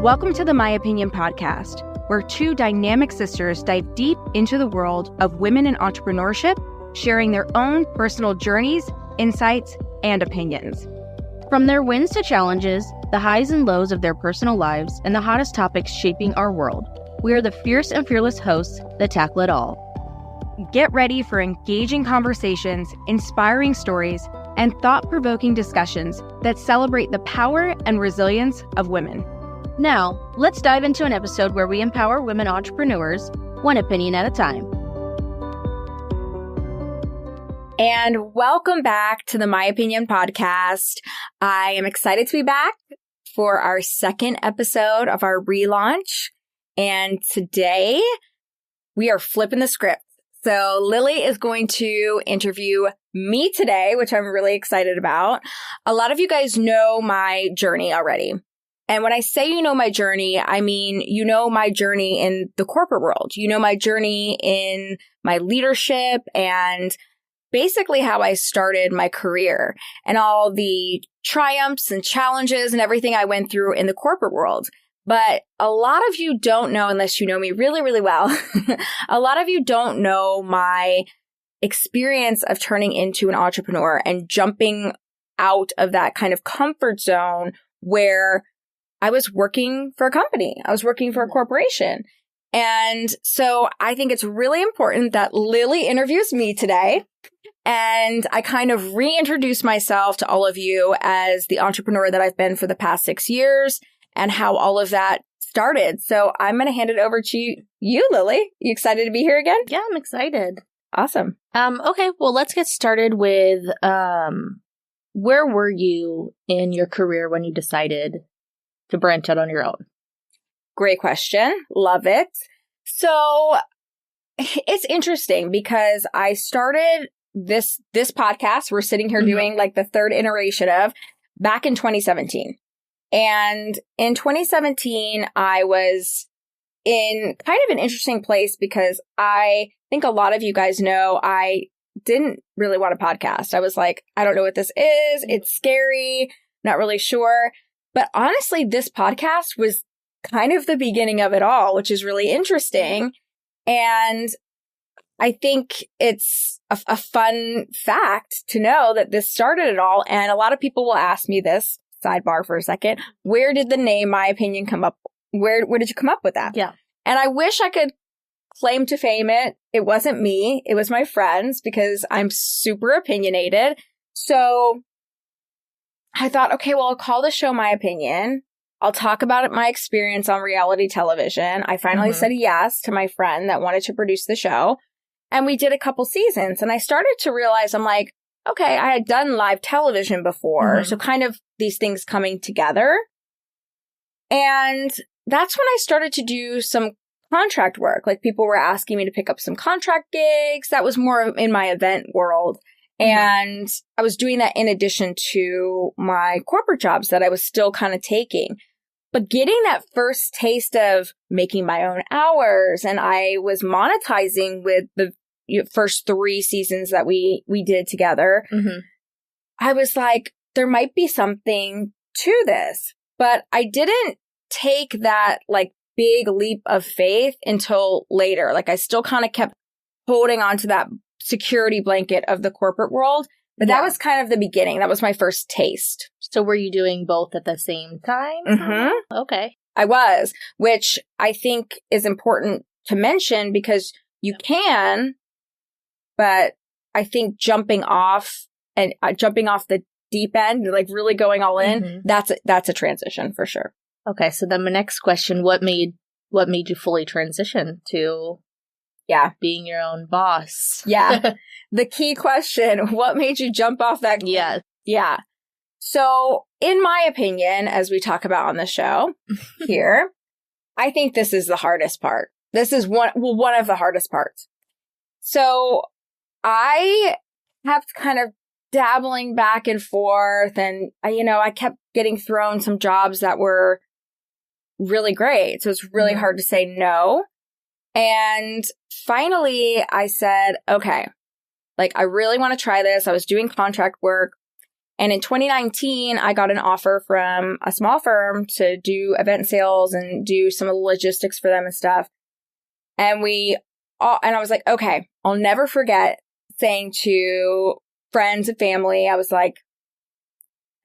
Welcome to the My Opinion podcast, where two dynamic sisters dive deep into the world of women in entrepreneurship, sharing their own personal journeys, insights, and opinions. From their wins to challenges, the highs and lows of their personal lives, and the hottest topics shaping our world, we are the fierce and fearless hosts that tackle it all. Get ready for engaging conversations, inspiring stories, and thought-provoking discussions that celebrate the power and resilience of women. Now, let's dive into an episode where we empower women entrepreneurs, one opinion at a time. And welcome back to the My Opinion podcast. I am excited to be back for our second episode of our relaunch. And today we are flipping the script. So Lily is going to interview me today, which I'm really excited about. A lot of you guys know my journey already. And when I say you know my journey, I mean, you know my journey in the corporate world. You know my journey in my leadership and basically how I started my career and all the triumphs and challenges and everything I went through in the corporate world. But a lot of you don't know, unless you know me really, really well, a lot of you don't know my experience of turning into an entrepreneur and jumping out of that kind of comfort zone where I was working for a company. I was working for a corporation. And so I think it's really important that Lily interviews me today. And I kind of reintroduce myself to all of you as the entrepreneur that I've been for the past 6 years and how all of that started. So I'm going to hand it over to you, Lily. You excited to be here again? Yeah, I'm excited. Awesome. Okay, well, let's get started with where were you in your career when you decided to branch out on your own? Great question. Love it. So it's interesting because I started this podcast we're sitting here doing like the third iteration of back in 2017. And in 2017, I was in kind of an interesting place because I think a lot of you guys know I didn't really want a podcast. I was like, I don't know what this is. It's scary. Not really sure. But honestly, this podcast was kind of the beginning of it all, which is really interesting. And I think it's a fun fact to know that this started it all. And a lot of people will ask me this, sidebar for a second, where did the name My Opinion come up? Where did you come up with that? Yeah. And I wish I could claim to fame it. It wasn't me. It was my friends because I'm super opinionated. So I thought, okay, well, I'll call the show My Opinion. I'll talk about my experience on reality television. I finally said yes to my friend that wanted to produce the show. And we did a couple seasons. And I started to realize, I'm like, okay, I had done live television before. So kind of these things coming together. And that's when I started to do some contract work. Like people were asking me to pick up some contract gigs. That was more in my event world. And I was doing that in addition to my corporate jobs that I was still kind of taking. But getting that first taste of making my own hours, and I was monetizing with the first 3 seasons that we did together, I was like, there might be something to this. But I didn't take that like big leap of faith until later. Like I still kind of kept holding on to that security blanket of the corporate world. But that was kind of the beginning. That was my first taste. So were you doing both at the same time? Okay. I was, which I think is important to mention because you can, but I think jumping off the deep end, like really going all in, that's a transition for sure. Okay. So then my next question, what made you fully transition to being your own boss? Yeah. The key question, what made you jump off that? Yeah. Yeah. So in my opinion, as we talk about on the show here, I think this is the hardest part. This is one of the hardest parts. So I have kind of dabbling back and forth and, I kept getting thrown some jobs that were really great. So it's really hard to say no. And finally I said, okay, like I really want to try this. I was doing contract work And in 2019, I got an offer from a small firm to do event sales and do some of the logistics for them and stuff. And I was like, okay, I'll never forget saying to friends and family, I was like,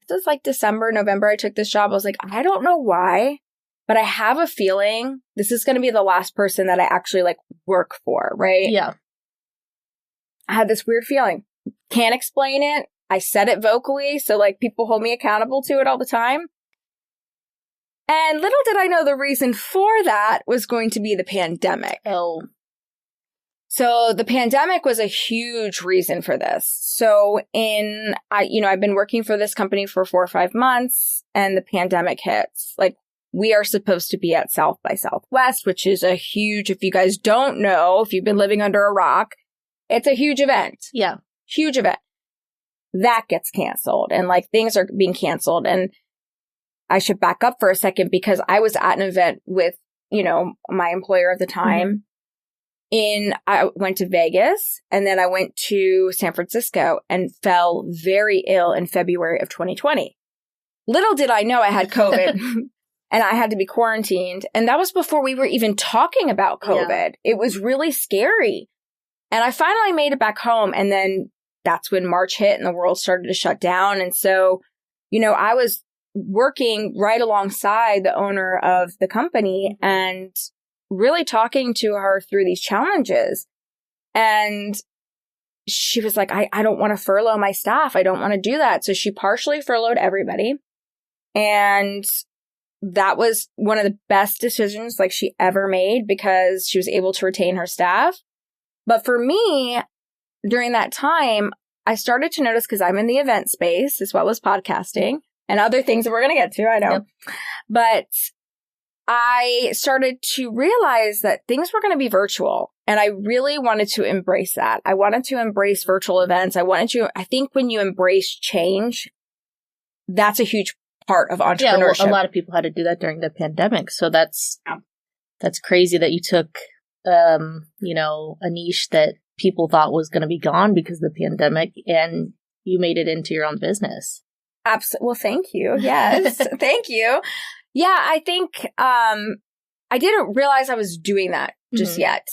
this was like December, November, I took this job. I was like, I don't know why, but I have a feeling this is going to be the last person that I actually like work for, right? Yeah. I had this weird feeling. Can't explain it. I said it vocally, so like people hold me accountable to it all the time. And little did I know the reason for that was going to be the pandemic. Oh. So the pandemic was a huge reason for this. So I've been working for this company for 4 or 5 months and the pandemic hits. Like we are supposed to be at South by Southwest, which is a huge, if you guys don't know, if you've been living under a rock, it's a huge event. Yeah. Huge event. That gets canceled and like things are being canceled. And I should back up for a second because I was at an event with, my employer at the time. I went to Vegas and then I went to San Francisco and fell very ill in February of 2020. Little did I know I had COVID and I had to be quarantined. And that was before we were even talking about COVID. Yeah. It was really scary. And I finally made it back home. And then that's when March hit and the world started to shut down. And so, I was working right alongside the owner of the company and really talking to her through these challenges. And she was like, I don't want to furlough my staff. I don't want to do that. So she partially furloughed everybody. And that was one of the best decisions like she ever made because she was able to retain her staff. But for me, during that time, I started to notice because I'm in the event space as well as podcasting and other things that we're going to get to, I know. Yep. But I started to realize that things were going to be virtual. And I really wanted to embrace that. I wanted to embrace virtual events. I think when you embrace change, that's a huge part of entrepreneurship. Yeah, a lot of people had to do that during the pandemic. So that's crazy that you took, a niche that people thought was going to be gone because of the pandemic and you made it into your own business. Absolutely. Well, thank you. Yes. Thank you. Yeah, I think I didn't realize I was doing that just yet.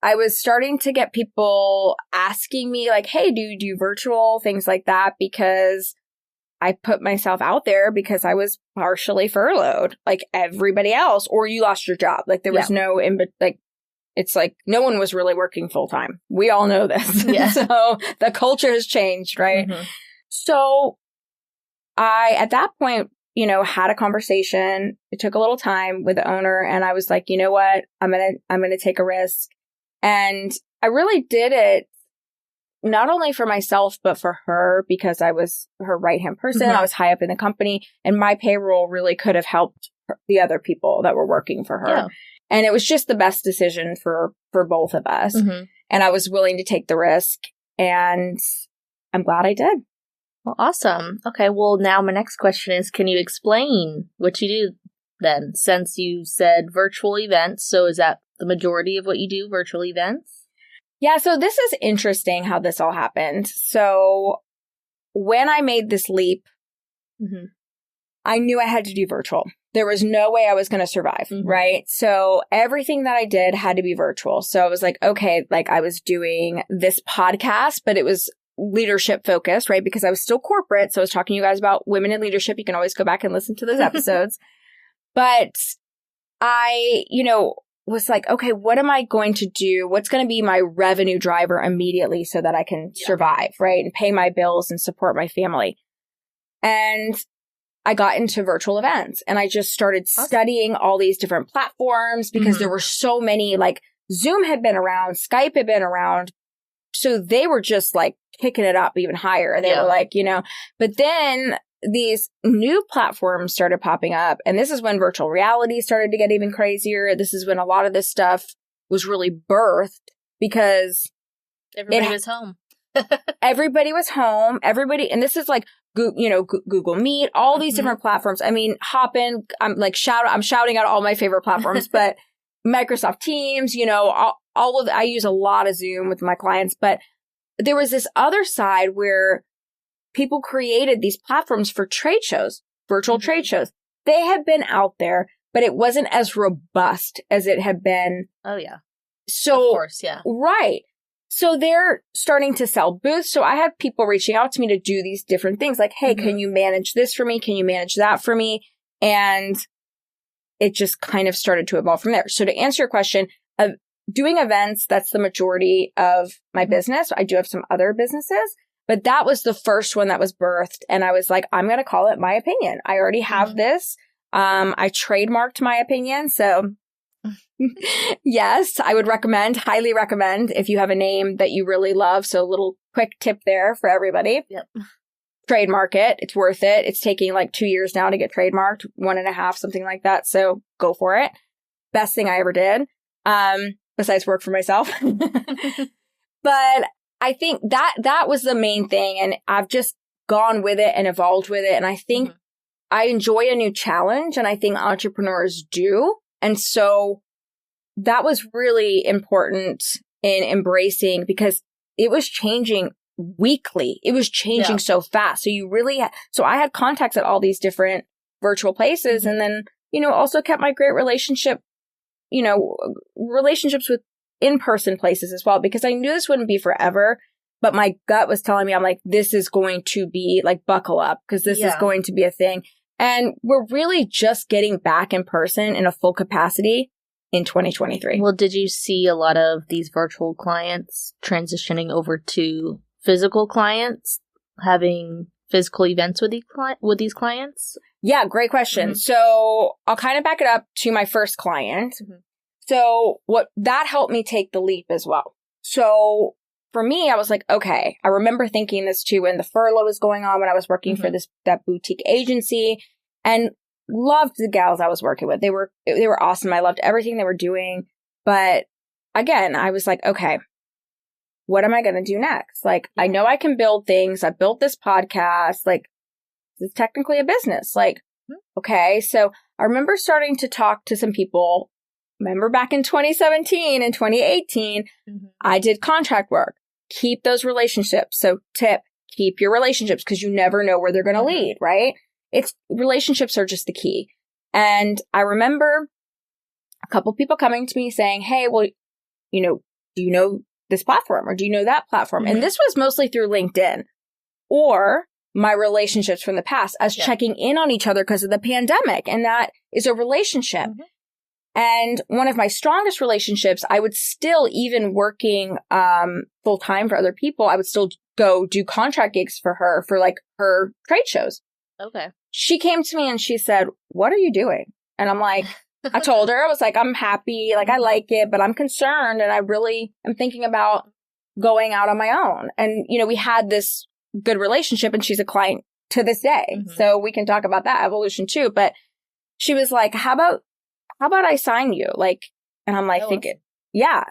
I was starting to get people asking me like, hey, do you do virtual things like that? Because I put myself out there because I was partially furloughed like everybody else, or you lost your job. Like there was it's like no one was really working full time. We all know this. Yeah. So the culture has changed, right? Mm-hmm. So I, at that point, had a conversation. It took a little time with the owner and I was like, you know what? I'm going to take a risk. And I really did it not only for myself, but for her because I was her right-hand person. Mm-hmm. I was high up in the company and my payroll really could have helped the other people that were working for her. Yeah. And it was just the best decision for both of us. Mm-hmm. And I was willing to take the risk and I'm glad I did. Well, awesome. Okay. Well, now my next question is, can you explain what you do then? Since you said virtual events. So is that the majority of what you do, virtual events? Yeah. So this is interesting how this all happened. So when I made this leap, I knew I had to do virtual. There was no way I was going to survive, right? So everything that I did had to be virtual. So I was like, okay, like I was doing this podcast, but it was leadership focused, right? Because I was still corporate. So I was talking to you guys about women in leadership. You can always go back and listen to those episodes. But I, was like, okay, what am I going to do? What's going to be my revenue driver immediately so that I can survive, right? And pay my bills and support my family. And I got into virtual events and I just started studying all these different platforms because there were so many, like Zoom had been around, Skype had been around. So they were just like kicking it up even higher. They were like, but then these new platforms started popping up. And this is when virtual reality started to get even crazier. This is when a lot of this stuff was really birthed because everybody was home. Everybody was home. And this is like, Google Meet, all these different platforms. I mean, Hopin, I'm shouting out all my favorite platforms, but Microsoft Teams, I use a lot of Zoom with my clients, but there was this other side where people created these platforms for trade shows, virtual trade shows. They had been out there, but it wasn't as robust as it had been. Oh, yeah. So, of course, yeah. Right. So they're starting to sell booths. So I had people reaching out to me to do these different things like, hey, can you manage this for me? Can you manage that for me? And it just kind of started to evolve from there. So to answer your question, doing events, that's the majority of my business. I do have some other businesses, but that was the first one that was birthed. And I was like, I'm going to call it My Opinion. I already have this. I trademarked My Opinion. So yes, I would highly recommend if you have a name that you really love. So a little quick tip there for everybody. Yep. Trademark it. It's worth it. It's taking like 2 years now to get trademarked, 1.5, something like that. So go for it. Best thing I ever did. Besides work for myself. But I think that was the main thing. And I've just gone with it and evolved with it. And I think I enjoy a new challenge, and I think entrepreneurs do. And so that was really important in embracing, because it was changing weekly. It was changing so fast. So so I had contacts at all these different virtual places, and then, also kept my great relationships with in-person places as well, because I knew this wouldn't be forever, but my gut was telling me, I'm like, this is going to be like, buckle up, because this is going to be a thing. And we're really just getting back in person in a full capacity in 2023. Well, did you see a lot of these virtual clients transitioning over to physical clients, having physical events with these clients? Yeah, great question. So I'll kind of back it up to my first client. So what that helped me take the leap as well. So for me, I was like, okay, I remember thinking this too when the furlough was going on, when I was working for that boutique agency, and loved the gals I was working with. They were awesome. I loved everything they were doing. But again, I was like, okay, what am I going to do next? Like, I know I can build things. I built this podcast. Like, it's technically a business. Like, okay. So I remember starting to talk to some people. Remember back in 2017 and 2018, I did contract work. Keep those relationships. So tip, keep your relationships, because you never know where they're going to lead, right? Relationships are just the key. And I remember a couple people coming to me saying, hey, well, do you know this platform, or do you know that platform? And this was mostly through LinkedIn or my relationships from the past, us checking in on each other because of the pandemic. And that is a relationship. And one of my strongest relationships, I would still, even working full time for other people, I would still go do contract gigs for her, for like her trade shows. Okay. She came to me and she said, what are you doing? And I'm like, I told her, I was like, I'm happy. Like, I like it, but I'm concerned. And I really am thinking about going out on my own. And, we had this good relationship, and she's a client to this day. So we can talk about that evolution too. But she was like, how about I sign you? Like, and I'm like, thinking,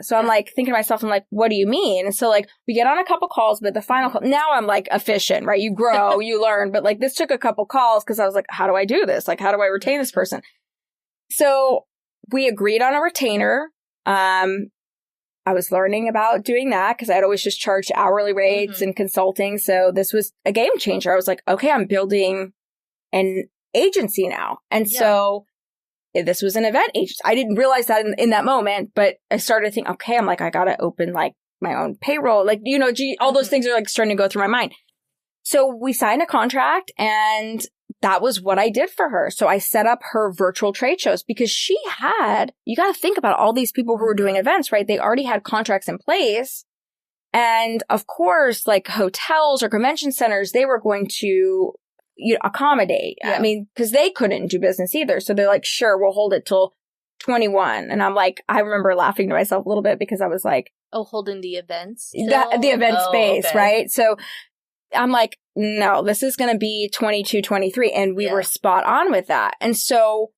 So I'm like thinking to myself, I'm like, what do you mean? And so like we get on a couple calls, but the final call, now I'm like efficient, right? You grow, you learn. But like this took a couple calls, because I was like, how do I do this? Like, how do I retain this person? So we agreed on a retainer. I was learning about doing that, because I had always just charged hourly rates and consulting. So this was a game changer. I was like, okay, I'm building an agency now. And so this was an event agency. I didn't realize that in that moment, but I started to think, okay, I'm like, I got to open like my own payroll. Like, all those things are like starting to go through my mind. So we signed a contract, and that was what I did for her. So I set up her virtual trade shows, because you got to think about all these people who were doing events, right? They already had contracts in place. And of course, like hotels or convention centers, they were going to accommodate. I mean, because they couldn't do business either. So they're like, sure, we'll hold it till 21. And I'm like, I remember laughing to myself a little bit, because I was like, holding the events? The event space, right? So I'm like, no, this is going to be 22, 23. And we were spot on with that. And so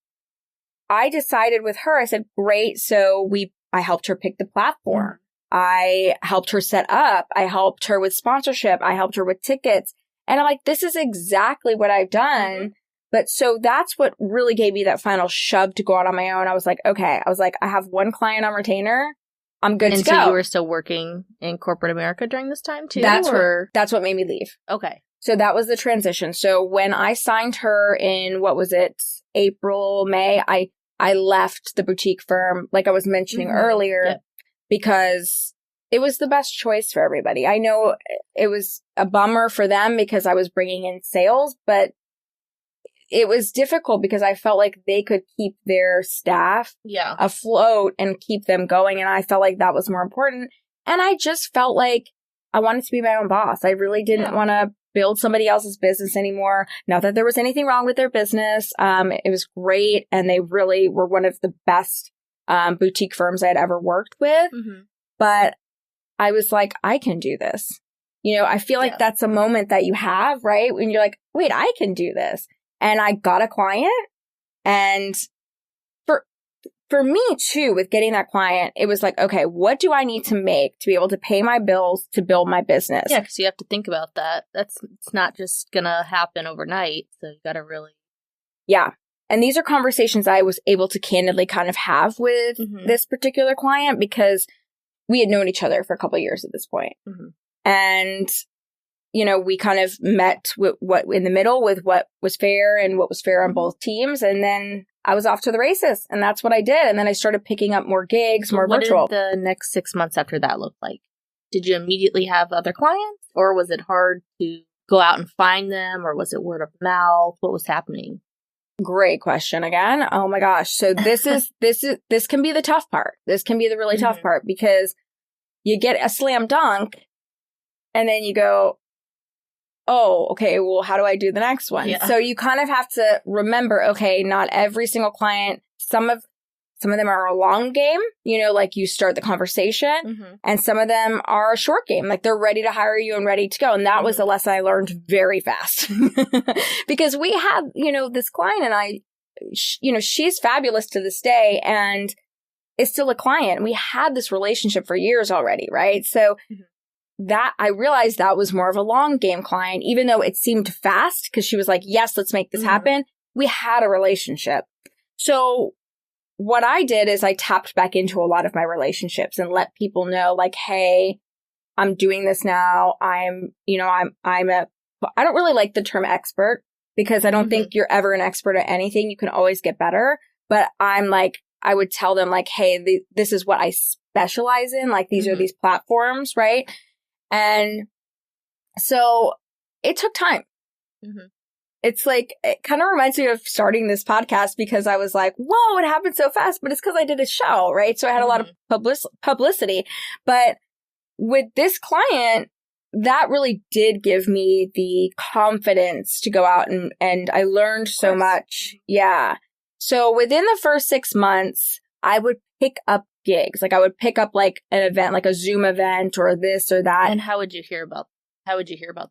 I decided with her, I said, great. So I helped her pick the platform. I helped her set up. I helped her with sponsorship. I helped her with tickets. And I'm like, this is exactly what I've done. But so that's what really gave me that final shove to go out on my own. I was like, okay. I have one client on retainer. I'm good to go. And so you were still working in corporate America during this time too? That's what made me leave. Okay. So that was the transition. So when I signed her in, what was it, April, May, I left the boutique firm, like I was mentioning earlier, because it was the best choice for everybody. I know it was a bummer for them because I was bringing in sales, but it was difficult because I felt like they could keep their staff afloat and keep them going. And I felt like that was more important. And I just felt like I wanted to be my own boss. I really didn't want to build somebody else's business anymore. Not that there was anything wrong with their business. It was great. And they really were one of the best boutique firms I had ever worked with. But I was like, I can do this. You know, I feel like that's a moment that you have, right? When you're like, wait, I can do this. And I got a client, and for me too, with getting that client, it was like, okay, what do I need to make to be able to pay my bills to build my business? Yeah, because you have to think about that. It's not just gonna happen overnight. So you got to really. Yeah. And these are conversations I was able to candidly kind of have with this particular client because we had known each other for a couple of years at this point. And you know, we kind of met with what in the middle with what was fair and what was fair on both teams. And then I was off to the races, and that's what I did. And then I started picking up more gigs, more virtual. What did the next 6 months after that look like? Did you immediately have other clients, or was it hard to go out and find them, or was it word of mouth? What was happening? Great question again. Oh my gosh. So this can be the tough part. This can be the really tough part because you get a slam dunk and then you go, oh, okay, well, how do I do the next one? Yeah. So you kind of have to remember, okay, not every single client, some of them are a long game, you know, like you start the conversation, and some of them are a short game, like they're ready to hire you and ready to go. And that was a lesson I learned very fast because we had, you know, this client and you know, she's fabulous to this day and is still a client. We had this relationship for years already, right? So that I realized that was more of a long game client, even though it seemed fast because she was like, yes, let's make this happen. We had a relationship. So what I did is I tapped back into a lot of my relationships and let people know like, hey, I'm doing this now. I don't really like the term expert because I don't think you're ever an expert at anything. You can always get better. But I'm like, I would tell them like, hey, this is what I specialize in. Like these are these platforms, right? And so it took time. It's like, it kind of reminds me of starting this podcast because I was like, whoa, it happened so fast, but it's because I did a show, right? So I had a lot of publicity. But with this client, that really did give me the confidence to go out and I learned so much. Yeah. So within the first 6 months, I would pick up gigs. Like I would pick up like an event, like a Zoom event or this or that. And how would you hear about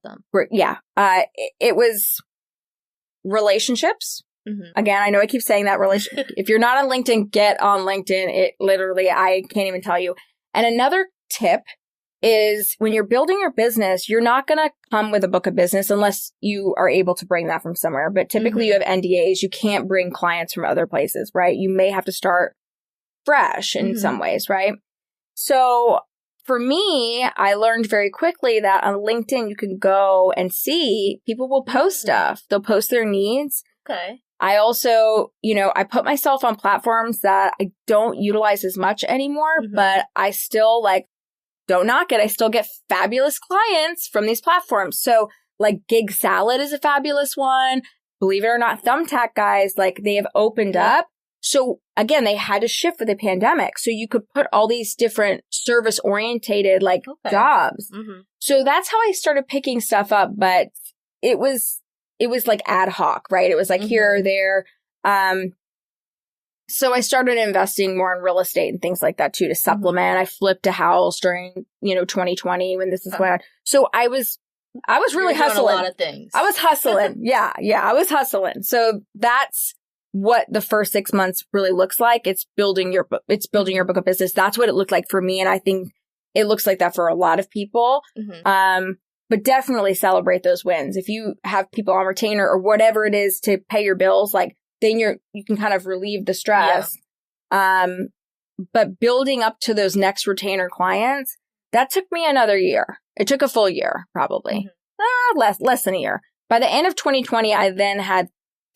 them? Yeah. It was relationships. Again, I know I keep saying that if you're not on LinkedIn, get on LinkedIn. It literally, I can't even tell you. And another tip is when you're building your business, you're not going to come with a book of business unless you are able to bring that from somewhere. But typically you have NDAs. You can't bring clients from other places, right? You may have to start fresh in some ways, right? So for me, I learned very quickly that on LinkedIn, you can go and see people will post stuff. They'll post their needs. Okay. I also, I put myself on platforms that I don't utilize as much anymore, but I still don't knock it. I still get fabulous clients from these platforms. So like Gig Salad is a fabulous one. Believe it or not, Thumbtack guys, they have opened up. So again, they had to shift with the pandemic. So you could put all these different service orientated jobs. So that's how I started picking stuff up. But it was like ad hoc, right? It was like here or there. So I started investing more in real estate and things like that too, to supplement. I flipped a house during, 2020 when this is going on. So I was really hustling. A lot of things. I was hustling. Yeah, I was hustling. So that's what the first 6 months really looks like. It's building your book of business. That's what it looked like for me. And I think it looks like that for a lot of people. But definitely celebrate those wins. If you have people on retainer or whatever it is to pay your bills, then you can kind of relieve the stress. Yeah. But building up to those next retainer clients, that took me another year. It took a full year, probably. less than a year. By the end of 2020, I then had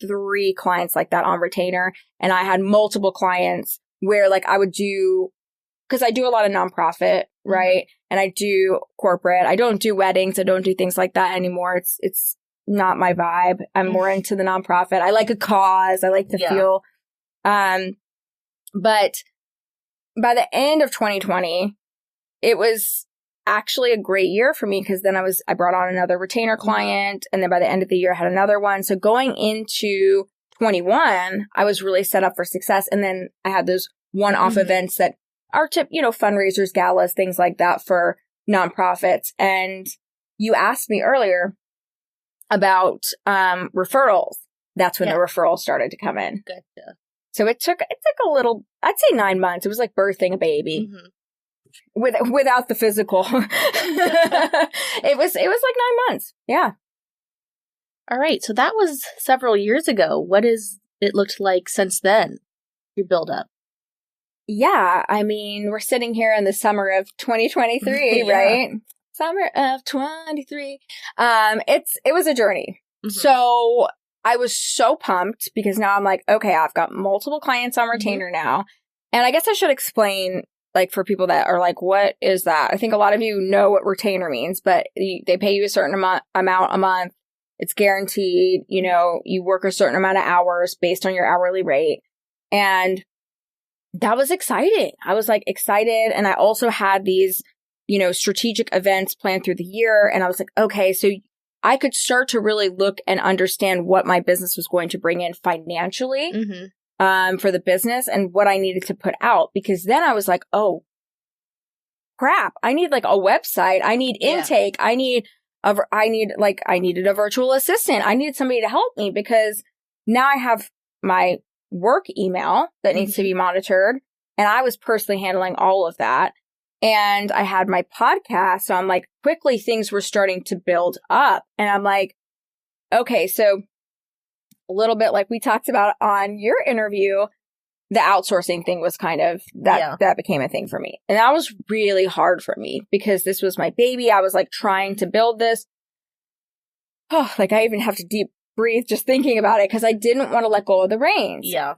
3 clients like that on retainer. And I had multiple clients where like I would do, because I do a lot of nonprofit, right? And I do corporate. I don't do weddings. I don't do things like that anymore. It's not my vibe. I'm more into the nonprofit. I like a cause. I like to feel, but by the end of 2020, it was actually a great year for me because then I brought on another retainer client. And then by the end of the year, I had another one. So going into 21, I was really set up for success. And then I had those one-off events that are fundraisers, galas, things like that for nonprofits. And you asked me earlier about referrals. That's when the referrals started to come in. Gotcha. So it took a little, I'd say 9 months. It was like birthing a baby without the physical. It was like 9 months. Yeah. All right. So that was several years ago. What has it looked like since then? Your build up. Yeah, I mean, we're sitting here in the summer of 2023, right? Summer of 23. It was a journey. So I was so pumped because now I'm like, okay, I've got multiple clients on retainer now. And I guess I should explain, like, for people that are like, what is that? I think a lot of you know what retainer means, but they pay you a certain amount a month. It's guaranteed. You work a certain amount of hours based on your hourly rate. And that was exciting. I was like excited. And I also had these, strategic events planned through the year. And I was like, okay, so I could start to really look and understand what my business was going to bring in financially for the business and what I needed to put out. Because then I was like, oh, crap, I need like a website. I need intake. I needed a virtual assistant. I needed somebody to help me because now I have my work email that needs to be monitored. And I was personally handling all of that. And I had my podcast. So I'm like, quickly things were starting to build up. And I'm like, okay, so a little bit like we talked about on your interview, the outsourcing thing was kind of that became a thing for me. And that was really hard for me because this was my baby. I was like trying to build this. Oh, like I even have to deep breathe just thinking about it because I didn't want to let go of the reins. Yeah.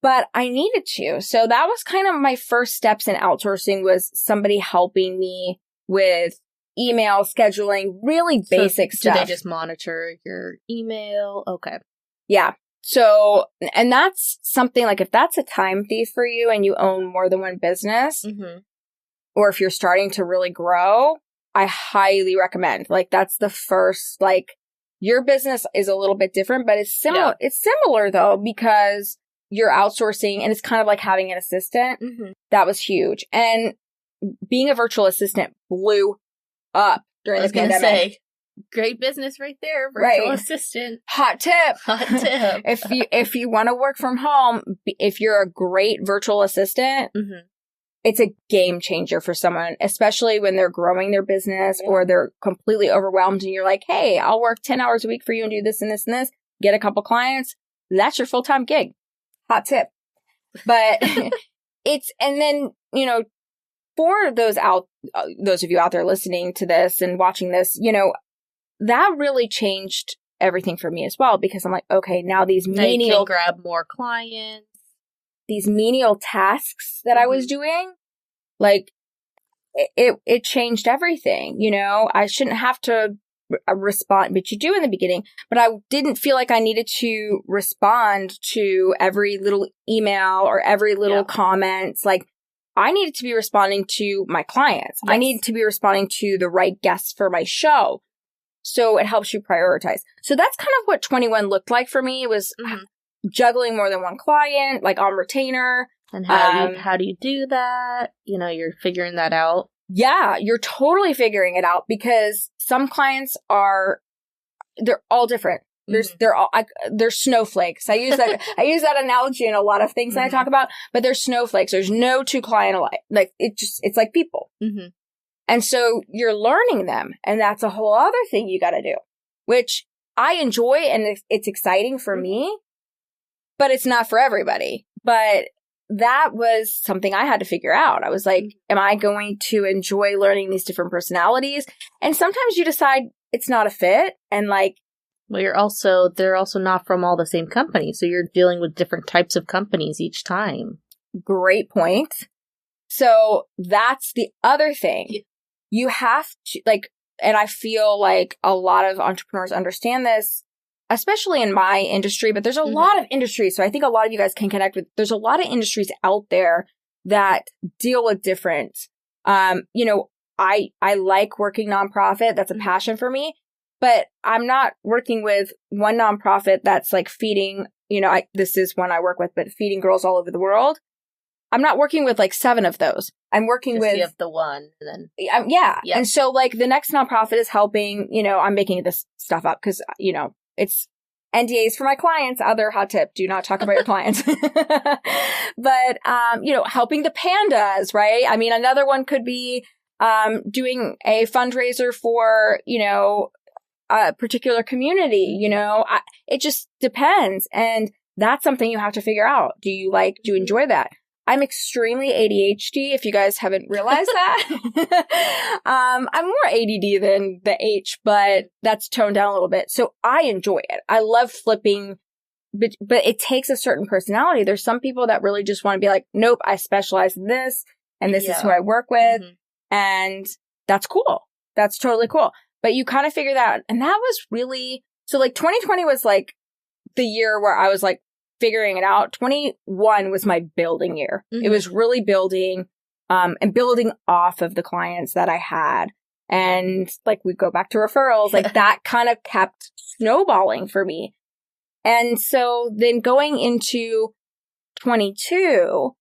But I needed to. So that was kind of my first steps in outsourcing was somebody helping me with email scheduling, really basic stuff. Do they just monitor your email? Okay. Yeah. So, and that's something like if that's a time thief for you and you own more than one business, or if you're starting to really grow, I highly recommend. Like that's the first, like your business is a little bit different, but it's similar. Yeah. It's similar though, because you're outsourcing and it's kind of like having an assistant. That was huge. And being a virtual assistant blew up during the pandemic. Say, great business right there, virtual assistant. Hot tip. If you want to work from home, if you're a great virtual assistant, it's a game changer for someone, especially when they're growing their business or they're completely overwhelmed and you're like, hey, I'll work 10 hours a week for you and do this and this and this, get a couple clients. That's your full-time gig. Hot tip. But and then, for those of you out there listening to this and watching this, that really changed everything for me as well, because I'm like, okay, now these menial, grab more clients, these menial tasks that I was doing, like it changed everything. I shouldn't have to respond, but you do in the beginning, but I didn't feel like I needed to respond to every little email or every little comments. Like I needed to be responding to my clients. I needed to be responding to the right guests for my show. So it helps you prioritize. So that's kind of what 21 looked like for me. It was juggling more than one client, like on retainer. And how do you do that? You're figuring that out. Yeah, you're totally figuring it out because some clients they're all different. They're snowflakes. I use that analogy in a lot of things that I talk about, but they're snowflakes. There's no two client alike. Like it's like people. And so you're learning them, and that's a whole other thing you got to do, which I enjoy and it's exciting for me, but it's not for everybody. But that was something I had to figure out. I was like, am I going to enjoy learning these different personalities? And sometimes you decide it's not a fit. And like, well, they're also not from all the same company. So you're dealing with different types of companies each time. Great point. So that's the other thing. Yeah. You have to like, and I feel like a lot of entrepreneurs understand this, especially in my industry, but there's a lot of industries. So I think a lot of you guys can connect with, there's a lot of industries out there that deal with different, you know, I like working nonprofit. That's a passion for me, but I'm not working with one nonprofit that's like feeding, you know, this is one I work with, but feeding girls all over the world. I'm not working with like 7 of those. I'm working with you have the one, and then yeah. And so like the next nonprofit is helping. You know, I'm making this stuff up because you know it's NDAs for my clients. Other hot tip: do not talk about your clients. But you know, helping the pandas, right? I mean, another one could be doing a fundraiser for you know a particular community. You know, it just depends, and that's something you have to figure out. Do you enjoy that? I'm extremely ADHD, if you guys haven't realized that. I'm more ADD than the H, but that's toned down a little bit. So I enjoy it. I love flipping, but it takes a certain personality. There's some people that really just want to be like, nope, I specialize in this, and this is who I work with. And that's cool. That's totally cool. But you kind of figure that out. And that was really, so like 2020 was like the year where I was like, figuring it out. 21 was my building year. It was really building and building off of the clients that I had. And like we go back to referrals, like that kind of kept snowballing for me. And so then going into 22,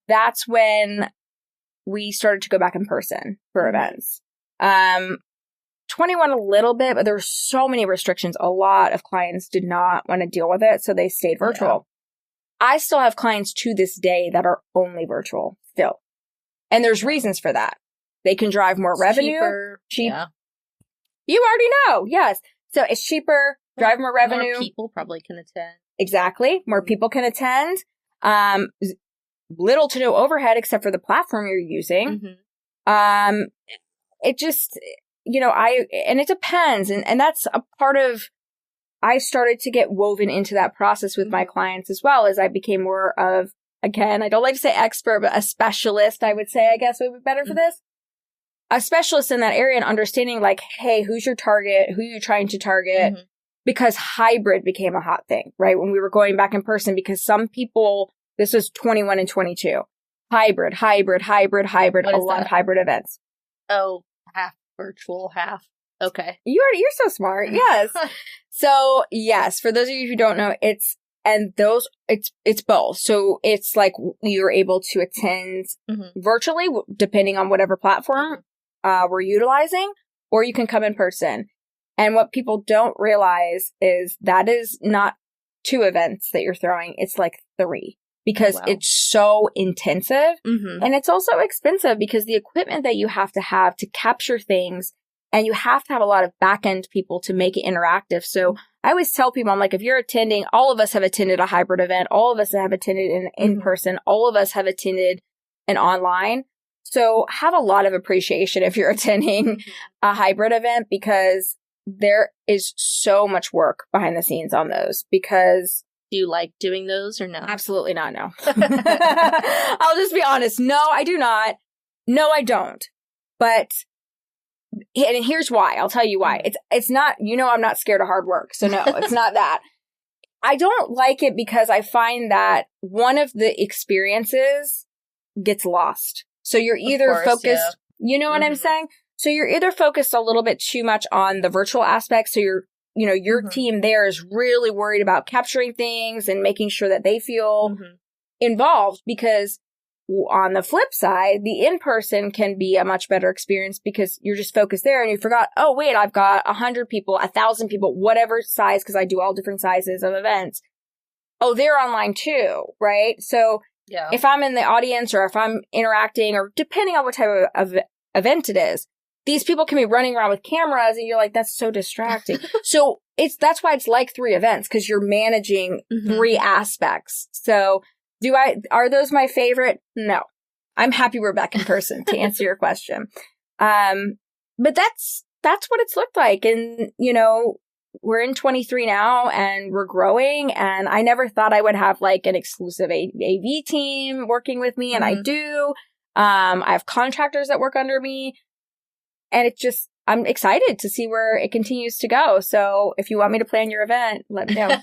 that's when we started to go back in person for events. 21 a little bit, but there were so many restrictions. A lot of clients did not want to deal with it, so they stayed virtual. Yeah. I still have clients to this day that are only virtual still. And there's reasons for that. They can drive more revenue. Cheap. Yeah. You already know. Yes. So it's cheaper, drive more revenue. More people probably can attend. Exactly. More people can attend. Little to no overhead except for the platform you're using. It just... You know, and it depends. And that's a part of, I started to get woven into that process with my clients as well as I became more of, again, I don't like to say expert, but a specialist, I would say, I guess would be better for this. A specialist in that area and understanding like, hey, who's your target? Who are you trying to target? Because hybrid became a hot thing, right? When we were going back in person, because some people, this was 21 and 22, hybrid, a lot of hybrid events. Oh, half virtual, half. Okay. You're so smart. Yes. So yes, for those of you who don't know, it's both. So it's like you're able to attend virtually, depending on whatever platform we're utilizing, or you can come in person. And what people don't realize is that is not 2 events that you're throwing. It's like 3. Because it's so intensive and it's also expensive because the equipment that you have to capture things, and you have to have a lot of back end people to make it interactive. So I always tell people, I'm like, if you're attending, all of us have attended a hybrid event. All of us have attended in person. All of us have attended an online. So have a lot of appreciation if you're attending a hybrid event, because there is so much work behind the scenes on those. Because do you like doing those or no? Absolutely not, no. I'll just be honest. No, I do not. No, I don't. But, and here's why. I'll tell you why. It's not, you know, I'm not scared of hard work. So no, it's not that. I don't like it because I find that one of the experiences gets lost. So you're either focused, you know what I'm saying? So you're either focused a little bit too much on the virtual aspect. So your team there is really worried about capturing things and making sure that they feel involved, because on the flip side, the in-person can be a much better experience because you're just focused there and you forgot, oh, wait, I've got 100 people, 1,000 people, whatever size, because I do all different sizes of events. Oh, they're online too, right? So if I'm in the audience or if I'm interacting, or depending on what type of event it is, these people can be running around with cameras and you're like, that's so distracting. So that's why it's like 3 events, because you're managing 3 aspects. So are those my favorite? No. I'm happy we're back in person to answer your question. But that's what it's looked like. And, we're in 23 now and we're growing. And I never thought I would have like an exclusive AV team working with me. And I do. I have contractors that work under me. And I'm excited to see where it continues to go. So if you want me to plan your event, let me know.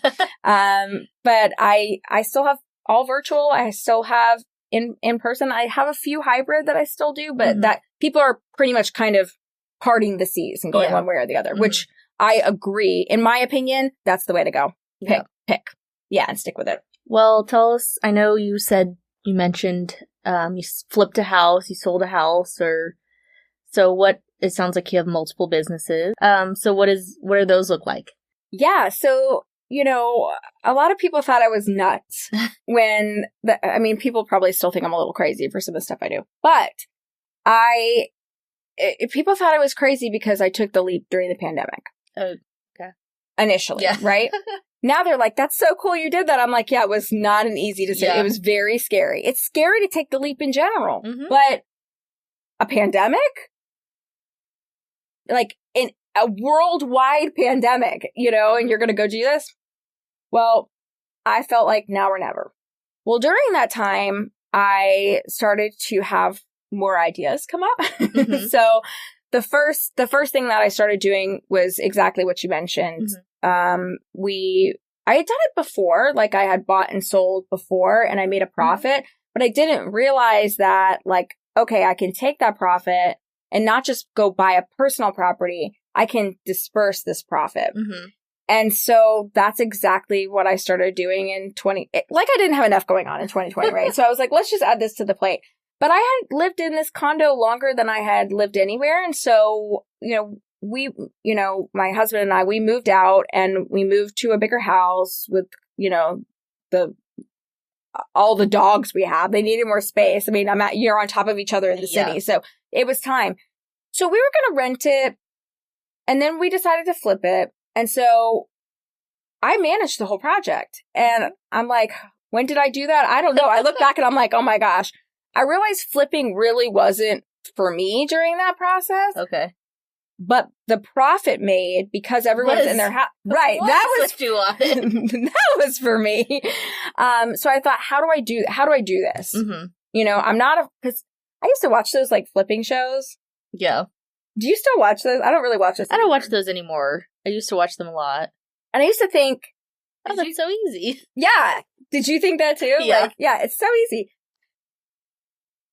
But I still have all virtual. I still have in person. I have a few hybrid that I still do, but that people are pretty much kind of parting the seas and going one way or the other, which I agree. In my opinion, that's the way to go. Pick. Yeah, and stick with it. Well, tell us, I know you mentioned you flipped a house, you sold a house, it sounds like you have multiple businesses. So what do those look like? Yeah. So, a lot of people thought I was nuts when people probably still think I'm a little crazy for some of the stuff I do, but people thought I was crazy because I took the leap during the pandemic. Oh, okay. Initially, right? Now they're like, that's so cool you did that. I'm like, yeah, it was not an easy decision. It was very scary. It's scary to take the leap in general, but a pandemic? Like in a worldwide pandemic, and you're going to go do this? Well, I felt like now or never. Well, during that time, I started to have more ideas come up. So the first thing that I started doing was exactly what you mentioned. I had done it before, like I had bought and sold before and I made a profit, but I didn't realize that like, okay, I can take that profit and not just go buy a personal property. I can disperse this profit. And so that's exactly what I started doing in I didn't have enough going on in 2020, right? So I was like, let's just add this to the plate. But I had lived in this condo longer than I had lived anywhere. And so, my husband and I, we moved out and we moved to a bigger house with, all the dogs we have. They needed more space. I mean, you're on top of each other in the city. So it was time. So we were going to rent it and then we decided to flip it. And so I managed the whole project and I'm like, when did I do that? I don't know. I look back and I'm like, oh my gosh, I realized flipping really wasn't for me during that process. Okay. But the profit made because everyone's in their house. Right. That was you on it. That was for me. So I thought, how do I do this? I'm not because I used to watch those like flipping shows. Yeah. Do you still watch those? I don't really watch those. I don't watch those anymore. I used to watch them a lot. And I used to think, oh, that's so easy. Yeah. Did you think that too? Yeah. It's so easy.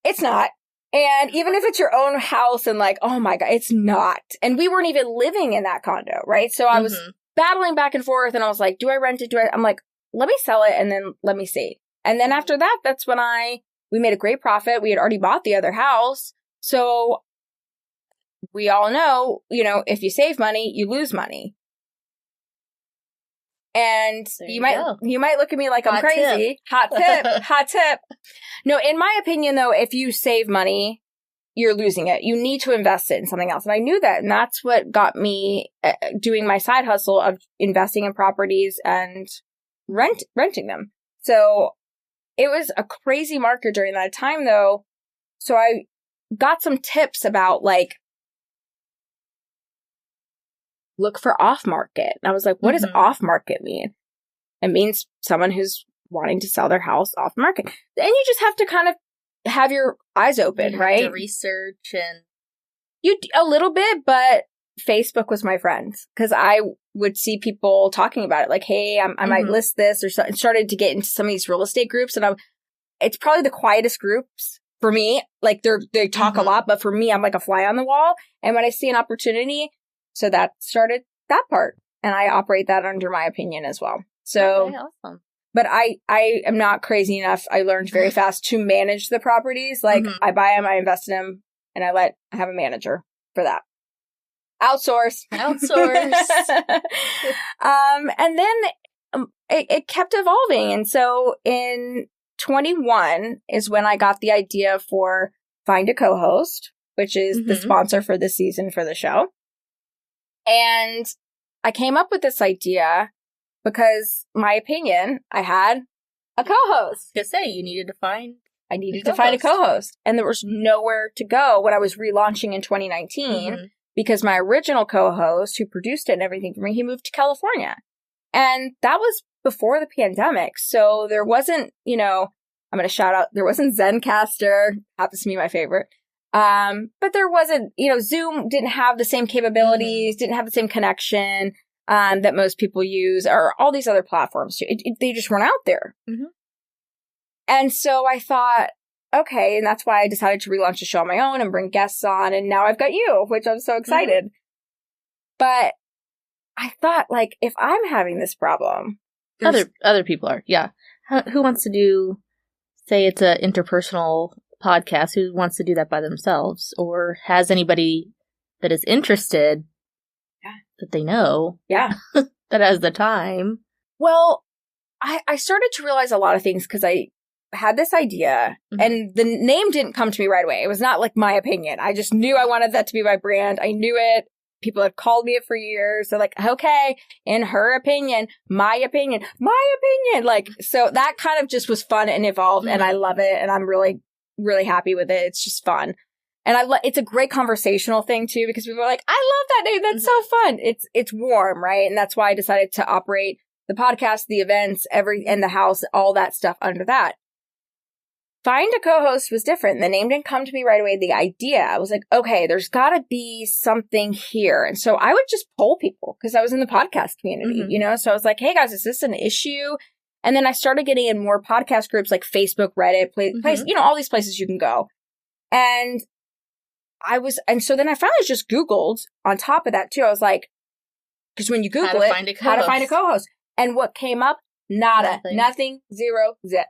It's not. And even if it's your own house and like, oh my God, it's not. And we weren't even living in that condo, right? So I was battling back and forth and I was like, do I rent it? I'm like, let me sell it and then let me see. And then after that, that's when we made a great profit. We had already bought the other house. So we all know, if you save money, you lose money. And you might look at me like I'm crazy. Hot tip. No, in my opinion, though, if you save money, you're losing it. You need to invest it in something else. And I knew that. And that's what got me doing my side hustle of investing in properties and renting them. So it was a crazy market during that time, though. So I got some tips about like, look for off market. And I was like, what does off market mean? It means someone who's wanting to sell their house off market. And you just have to kind of have your eyes open, right? To research and a little bit, but Facebook was my friend because I would see people talking about it. Like, hey, I might list this or something. Started to get into some of these real estate groups, and it's probably the quietest groups for me. Like they talk a lot, but for me, I'm like a fly on the wall. And when I see an opportunity, so that started that part, and I operate that under my opinion as well. So, okay, awesome. But I am not crazy enough. I learned very fast to manage the properties. Like I buy them, I invest in them, and I have a manager for that. Outsource. And then it kept evolving. And so in 21 is when I got the idea for Find a Co-Host, which is the sponsor for this season for the show. And I came up with this idea because, my opinion, I had a co-host. You needed to find I needed to find a co-host. And there was nowhere to go when I was relaunching in 2019 because my original co-host who produced it and everything for me, he moved to California. And that was before the pandemic. So there wasn't, I'm going to shout out, there wasn't Zencaster, happens to be my favorite. But there wasn't, Zoom didn't have the same capabilities, didn't have the same connection that most people use, or all these other platforms. They just weren't out there. Mm-hmm. And so I thought, okay, and that's why I decided to relaunch the show on my own and bring guests on. And now I've got you, which I'm so excited. Mm-hmm. But I thought, like, if I'm having this problem, other people are. Yeah. Who wants to do, say it's an interpersonal podcast, who wants to do that by themselves, or has anybody that is interested that they know that has the time? Well, I started to realize a lot of things because I had this idea and the name didn't come to me right away. It was not like my opinion. I just knew I wanted that to be my brand. I knew it. People had called me it for years. They're like, okay, in her opinion, my opinion. Like, so that kind of just was fun and evolved and I love it. And I'm really, really happy with it. It's just fun. And it's a great conversational thing too, because people are like, I love that name. That's so fun. It's warm, right? And that's why I decided to operate the podcast, the events, and the house, all that stuff under that. Find a co-host was different. The name didn't come to me right away. The idea, I was like, okay, there's got to be something here. And so I would just poll people because I was in the podcast community, So I was like, hey guys, is this an issue? And then I started getting in more podcast groups like Facebook, Reddit, place, all these places you can go. And so then I finally just Googled on top of that too. I was like, because when you Google how to find a co-host. And what came up? Nada. Nothing. Zero. Zip.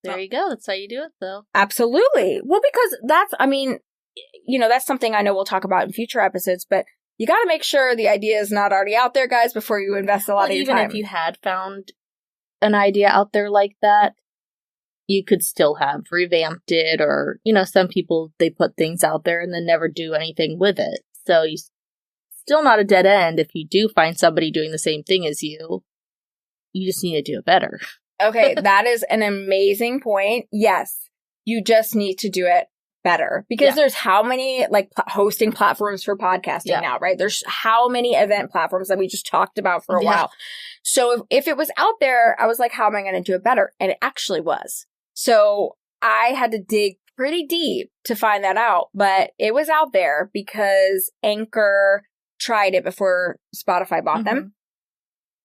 There you go. That's how you do it, though. Absolutely. Well, because that's something I know we'll talk about in future episodes, but you got to make sure the idea is not already out there, guys, before you invest a lot of your time. Even if you had found an idea out there like that, you could still have revamped it, or, some people, they put things out there and then never do anything with it. So you still not a dead end if you do find somebody doing the same thing as you. You just need to do it better. Okay, that is an amazing point. Yes, you just need to do it better because there's how many hosting platforms for podcasting now, right? There's how many event platforms that we just talked about for a while. So if it was out there, I was like, how am I going to do it better? And it actually was. So I had to dig pretty deep to find that out, but it was out there because Anchor tried it before Spotify bought them.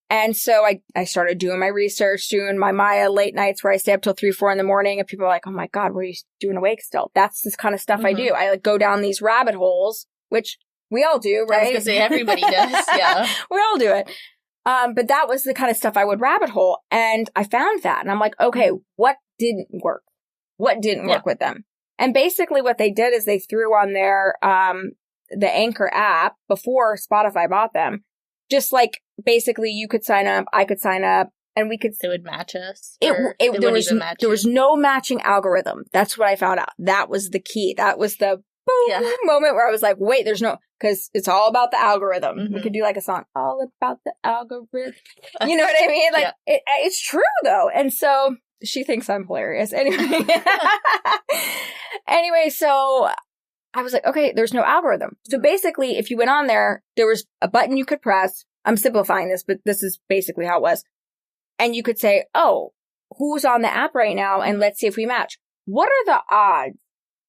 And so I started doing my research, doing my Maya late nights where I stay up till 3, 4 in the morning. And people are like, oh my God, what are you doing awake still? That's this kind of stuff I do. I go down these rabbit holes, which we all do, right? I was going to say everybody does. Yeah. We all do it. But that was the kind of stuff I would rabbit hole. And I found that. And I'm like, okay, what didn't work? What didn't work with them? And basically what they did is they threw on their, the Anchor app before Spotify bought them. Just like basically you could sign up, I could sign up, and we could. It would match us. There was no matching algorithm. That's what I found out. That was the key. That was the boom moment where I was like, wait, there's no, because it's all about the algorithm. We could do like a song, all about the algorithm. You know what I mean? Like it's true though. And so she thinks I'm hilarious. Anyway, so I was like, okay, there's no algorithm. So basically, if you went on there, there was a button you could press. I'm simplifying this, but this is basically how it was. And you could say, oh, who's on the app right now? And let's see if we match. What are the odds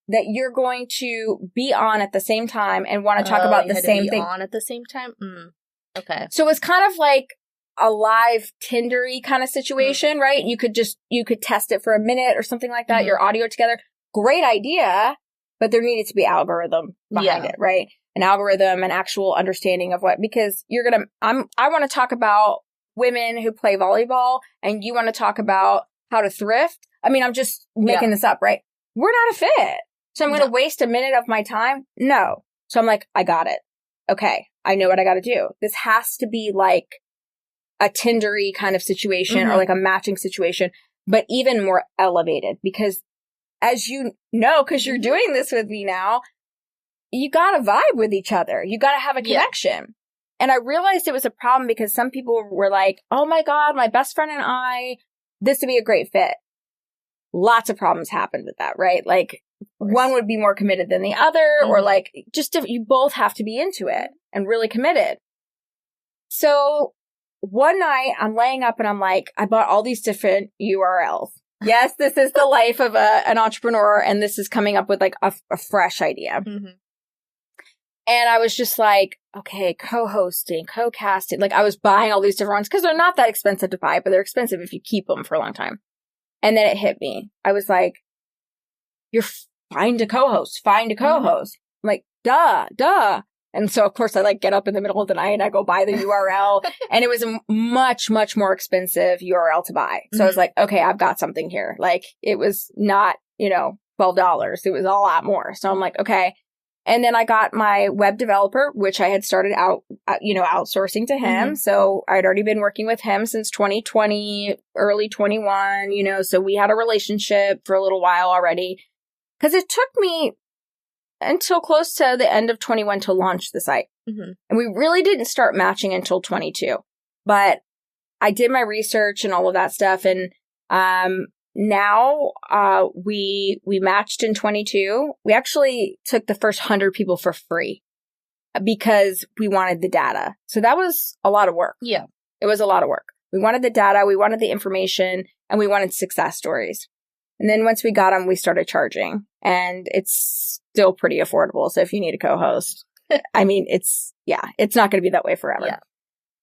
that you're going to be on at the same time and want to talk about the same thing? On at the same time? Okay. So it's kind of like a live Tinder-y kind of situation, right? You could test it for a minute or something like that. Your audio together. Great idea. But there needed to be algorithm behind it, right? An algorithm, an actual understanding of because I want to talk about women who play volleyball and you want to talk about how to thrift. I mean, I'm just making this up, right? We're not a fit. So I'm going to waste a minute of my time? No. So I'm like, I got it. Okay. I know what I got to do. This has to be like a Tinder-y kind of situation or like a matching situation, but even more elevated because as you know, because you're doing this with me now, you got to vibe with each other. You got to have a connection. And I realized it was a problem because some people were like, oh my God, my best friend and I, this would be a great fit. Lots of problems happened with that, right? Like one would be more committed than the other, or like just you both have to be into it and really committed. So one night I'm laying up and I'm like, I bought all these different URLs. Yes, this is the life of an entrepreneur, and this is coming up with like a fresh idea. And I was just like, okay, co-hosting, co-casting. Like I was buying all these different ones because they're not that expensive to buy, but they're expensive if you keep them for a long time. And then it hit me. I was like, you're find a co-host. I'm like, duh. And so, of course, I like get up in the middle of the night and I go buy the URL. And it was a much, much more expensive URL to buy. So I was like, okay, I've got something here. Like it was not, $12. It was a lot more. So I'm like, okay. And then I got my web developer, which I had started out, outsourcing to him. So I'd already been working with him since 2020, early 21, so we had a relationship for a little while already. Because it took me until close to the end of 21 to launch the site. And we really didn't start matching until 22. But I did my research and all of that stuff. And now we matched in 22. We actually took the first 100 people for free because we wanted the data. So that was a lot of work. Yeah. It was a lot of work. We wanted the data, we wanted the information, and we wanted success stories. And then once we got them, we started charging. And it's still pretty affordable. So if you need a co-host, I mean, it's not going to be that way forever. Yeah.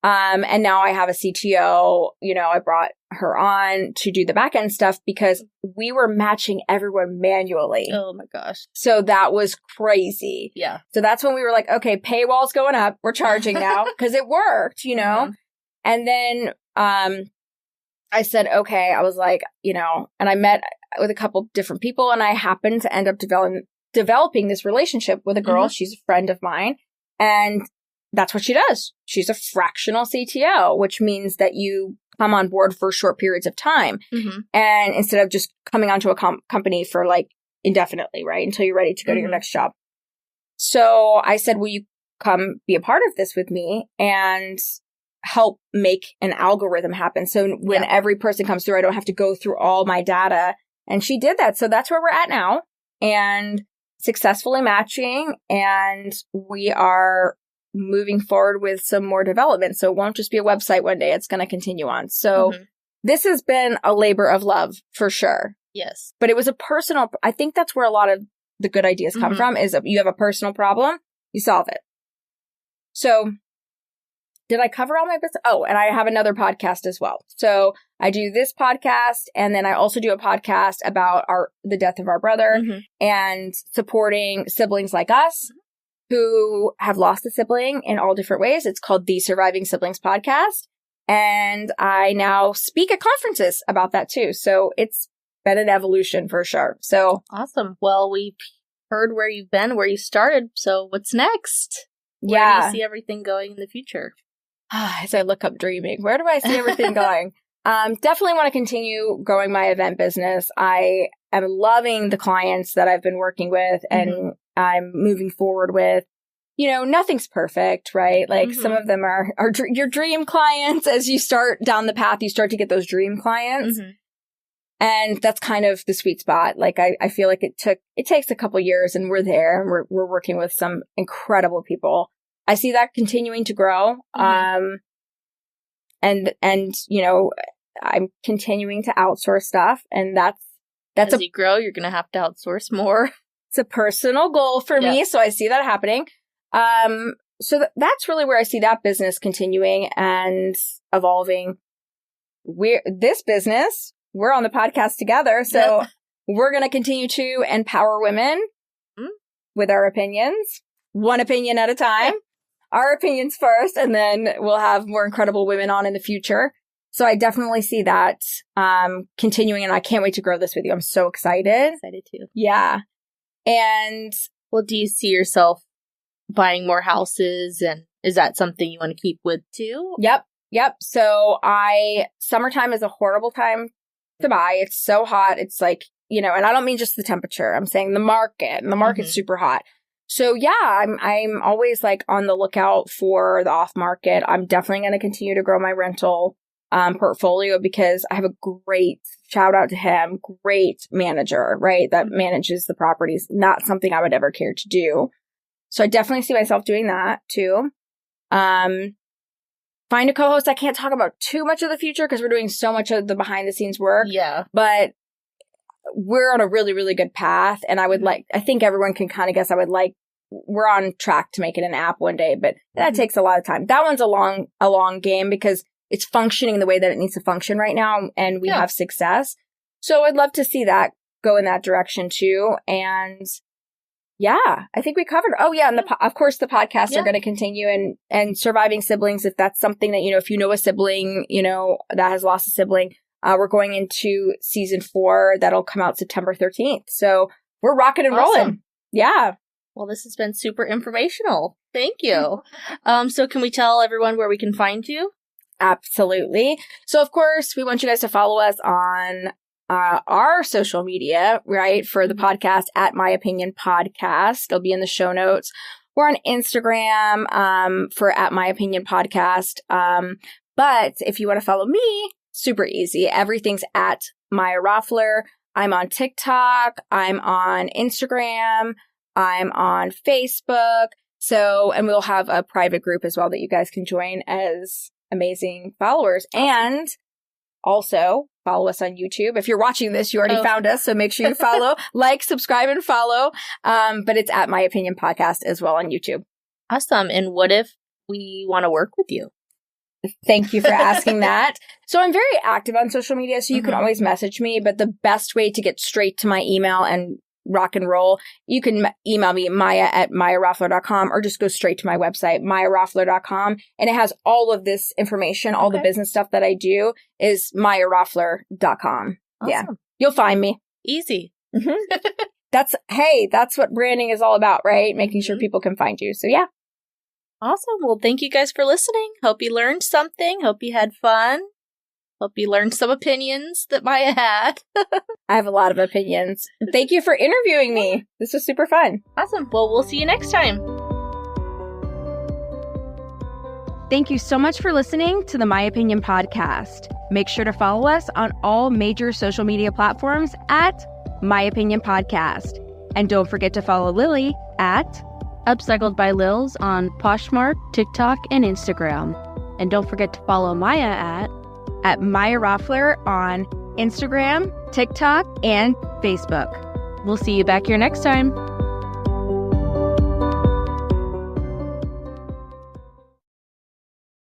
And now I have a CTO, I brought her on to do the back end stuff because we were matching everyone manually. Oh my gosh. So that was crazy. Yeah. So that's when we were like, okay, paywall's going up. We're charging now because it worked, And then, I said, okay, I was like, and I met with a couple different people and I happened to end up developing this relationship with a girl. She's a friend of mine. And that's what she does. She's a fractional CTO, which means that you come on board for short periods of time. And instead of just coming onto a company for like indefinitely, right? Until you're ready to go to your next job. So I said, will you come be a part of this with me and help make an algorithm happen? So when every person comes through, I don't have to go through all my data. And she did that. So that's where we're at now and successfully matching. And we are moving forward with some more development. So it won't just be a website one day. It's going to continue on. So this has been a labor of love for sure. Yes. But it was I think that's where a lot of the good ideas come from is you have a personal problem, you solve it. So did I cover all my business? Oh, and I have another podcast as well. So I do this podcast, and then I also do a podcast about the death of our brother and supporting siblings like us who have lost a sibling in all different ways. It's called the Surviving Siblings Podcast. And I now speak at conferences about that too. So it's been an evolution for sure. So awesome. Well, we've heard where you've been, where you started. So what's next? Where do you see everything going in the future? As I look up dreaming, where do I see everything going? Definitely want to continue growing my event business. I am loving the clients that I've been working with and I'm moving forward with. Nothing's perfect, right? Like some of them are your dream clients. As you start down the path, you start to get those dream clients. And that's kind of the sweet spot. Like I feel like it takes a couple years and we're there and we're working with some incredible people. I see that continuing to grow. And I'm continuing to outsource stuff, and that's as you grow, you're going to have to outsource more. It's a personal goal for me, so I see that happening. So that's really where I see that business continuing and evolving. We're on the podcast together, so we're going to continue to empower women with our opinions, one opinion at a time. Our opinions first, and then we'll have more incredible women on in the future. So I definitely see that continuing, and I can't wait to grow this with you. I'm so excited. Excited too. Yeah. And well, do you see yourself buying more houses, and is that something you want to keep with too? Yep. So summertime is a horrible time to buy. It's so hot. It's like, and I don't mean just the temperature. I'm saying the market, and the market's super hot. So yeah, I'm always like on the lookout for the off market. I'm definitely going to continue to grow my rental portfolio because I have a great, shout out to him, great manager, right? That manages the properties. Not something I would ever care to do. So I definitely see myself doing that too. Find a co-host. I can't talk about too much of the future because we're doing so much of the behind the scenes work. Yeah. But we're on a really, really good path. And I think everyone can kind of guess we're on track to make it an app one day, but that takes a lot of time. That one's a long game because it's functioning the way that it needs to function right now. And we have success. So I'd love to see that go in that direction too. And yeah, I think we covered. Oh yeah. And of course the podcasts are going to continue and surviving siblings. If that's something that, if you know a sibling, that has lost a sibling, we're going into season 4. That'll come out September 13th. So we're rocking and rolling. Yeah. Well, this has been super informational. Thank you. So can we tell everyone where we can find you? Absolutely. So of course, we want you guys to follow us on our social media, right? For the podcast at My Opinion Podcast. It'll be in the show notes. We're on Instagram for at My Opinion Podcast. But if you want to follow me, super easy. Everything's at Maya Roffler. I'm on TikTok. I'm on Instagram. I'm on Facebook. And we'll have a private group as well that you guys can join as amazing followers. And also follow us on YouTube. If you're watching this, you already found us. So make sure you follow, subscribe, and follow. But it's at My Opinion Podcast as well on YouTube. Awesome. And what if we want to work with you? Thank you for asking that. So I'm very active on social media, so you can always message me. But the best way to get straight to my email and rock and roll, you can email me, maya@mayaroffler.com, or just go straight to my website, mayaroffler.com. And it has all of this information, all the business stuff that I do is mayaroffler.com. Awesome. Yeah. You'll find me. Easy. That's what branding is all about, right? Making sure people can find you. So yeah. Awesome. Well, thank you guys for listening. Hope you learned something. Hope you had fun. Hope you learned some opinions that Maya had. I have a lot of opinions. Thank you for interviewing me. This was super fun. Awesome. Well, we'll see you next time. Thank you so much for listening to the My Opinion Podcast. Make sure to follow us on all major social media platforms at My Opinion Podcast. And don't forget to follow Lily at Upcycled by Lils on Poshmark, TikTok, and Instagram. And don't forget to follow Maya at Maya Roffler on Instagram, TikTok, and Facebook. We'll see you back here next time.